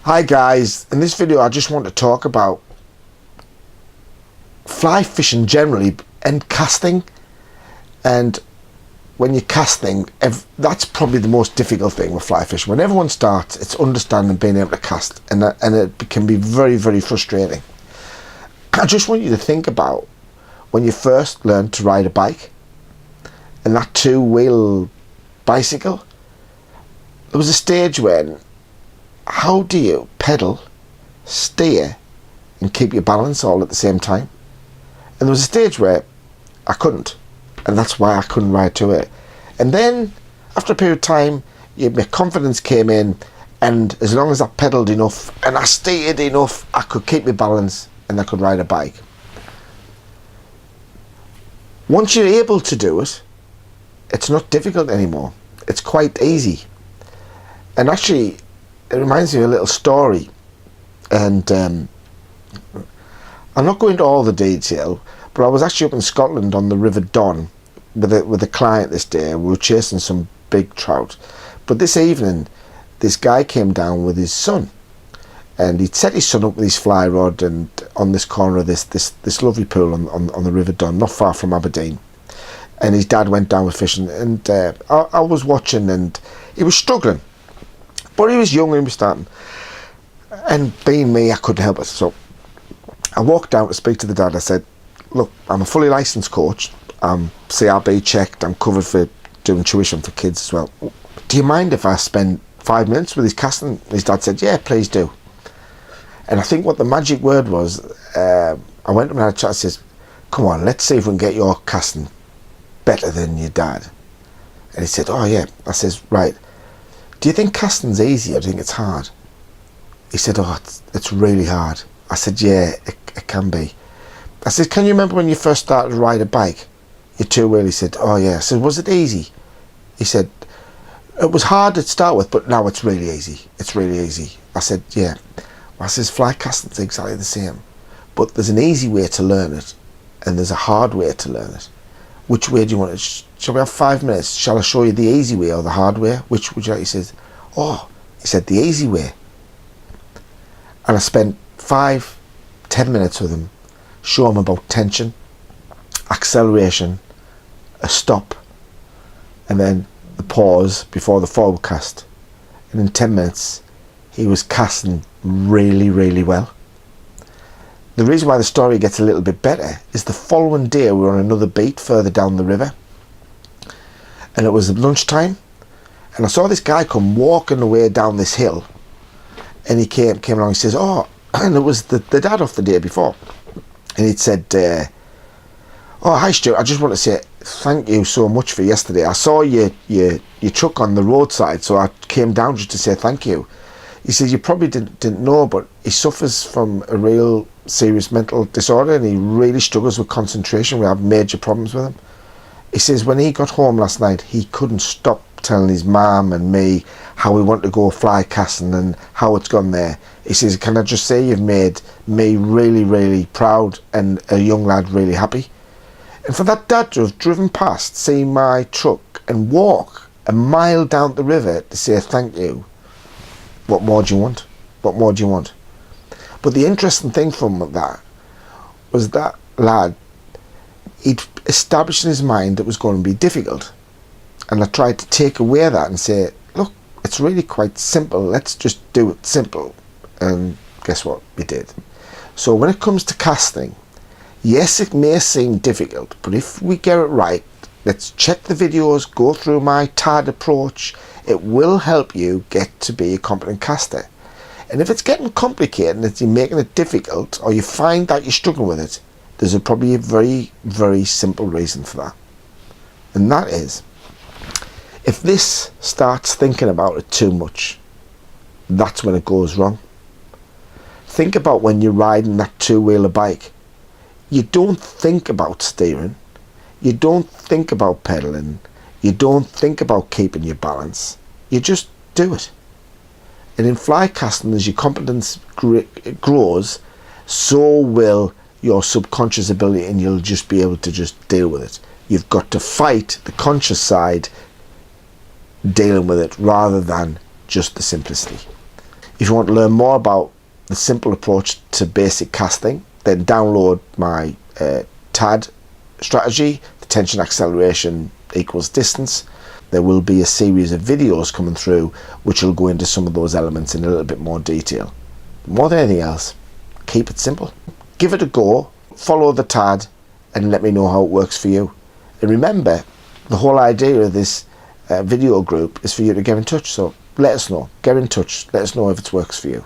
Hi guys, in this video I just want to talk about fly fishing generally and casting. And when you're casting, that's probably the most difficult thing with fly fishing. When everyone starts, it's understanding being able to cast, and it can be very, very frustrating. I just want you to think about when you first learned to ride a bike, and that two-wheel bicycle. There was a stage when, how do you pedal, steer and keep your balance all at the same time? And there was a stage where I couldn't, and that's why I couldn't ride to it. And then after a period of time, my confidence came in, and as long as I pedaled enough and I steered enough, I could keep my balance and I could ride a bike. Once you're able to do it, it's not difficult anymore. It's quite easy. And actually, it reminds me of a little story, and I'm not going into all the detail, but I was actually up in Scotland on the River Don with a client this day. We were chasing some big trout, but this evening this guy came down with his son, and he'd set his son up with his fly rod and on this corner of this lovely pool on the River Don, not far from Aberdeen. And his dad went down with fishing, and I was watching, and he was struggling. But he was young and he was starting. And being me, I couldn't help it. So I walked down to speak to the dad. I said, look, I'm a fully licensed coach. I'm CRB checked. I'm covered for doing tuition for kids as well. Do you mind if I spend 5 minutes with his casting? His dad said, yeah, please do. And I think what the magic word was, I went to him and had a chat. I says, come on, let's see if we can get your casting better than your dad. And he said, oh yeah. I says, right. Do you think casting's easy or do you think it's hard? He said, oh, it's really hard. I said, yeah, it can be. I said, can you remember when you first started to ride a bike? Your two-wheel? He said, oh yeah. I said, was it easy? He said, it was hard to start with, but now it's really easy. It's really easy. I said, yeah. I says, fly casting's exactly the same. But there's an easy way to learn it, and there's a hard way to learn it. Which way do you want it? Shall we have 5 minutes? Shall I show you the easy way or the hard way? Which would you like? He says, oh, he said, the easy way. And I spent 5-10 minutes with him, show him about tension, acceleration, a stop, and then the pause before the forward cast. And in 10 minutes, he was casting really, really well. The reason why the story gets a little bit better is the following day we were on another beat further down the river, and it was lunchtime, and I saw this guy come walking away down this hill, and he came along. He says, oh, and it was the dad off the day before, and he'd said, oh, hi Stuart, I just want to say thank you so much for yesterday. I saw your truck on the roadside, so I came down just to say thank you. He says, you probably didn't know, but he suffers from a real serious mental disorder, and he really struggles with concentration. We have major problems with him. He says when he got home last night, he couldn't stop telling his mum and me how he wanted to go fly casting and how it's gone there. He says, can I just say you've made me really, really proud and a young lad really happy. And for that dad to have driven past, see my truck and walk a mile down the river to say thank you, what more do you want? What more do you want? But the interesting thing from that was that lad, he'd established in his mind it was going to be difficult. And I tried to take away that and say, look, it's really quite simple. Let's just do it simple. And guess what? We did. So when it comes to casting, yes, it may seem difficult, but if we get it right, let's check the videos, go through my TAD approach. It will help you get to be a competent caster. And if it's getting complicated and it's making it difficult, or you find that you're struggling with it, there's probably a very, very simple reason for that. And that is, if this starts thinking about it too much, that's when it goes wrong. Think about when you're riding that two-wheeler bike. You don't think about steering. You don't think about pedaling. You don't think about keeping your balance. You just do it. And in fly casting, as your competence grows, so will your subconscious ability, and you'll just be able to just deal with it. You've got to fight the conscious side dealing with it rather than just the simplicity. If you want to learn more about the simple approach to basic casting, then download my TAD strategy, the tension acceleration equals distance. There will be a series of videos coming through which will go into some of those elements in a little bit more detail. More than anything else, keep it simple. Give it a go, follow the TAD, and let me know how it works for you. And remember, the whole idea of this video group is for you to get in touch, so let us know. Get in touch. Let us know if it works for you.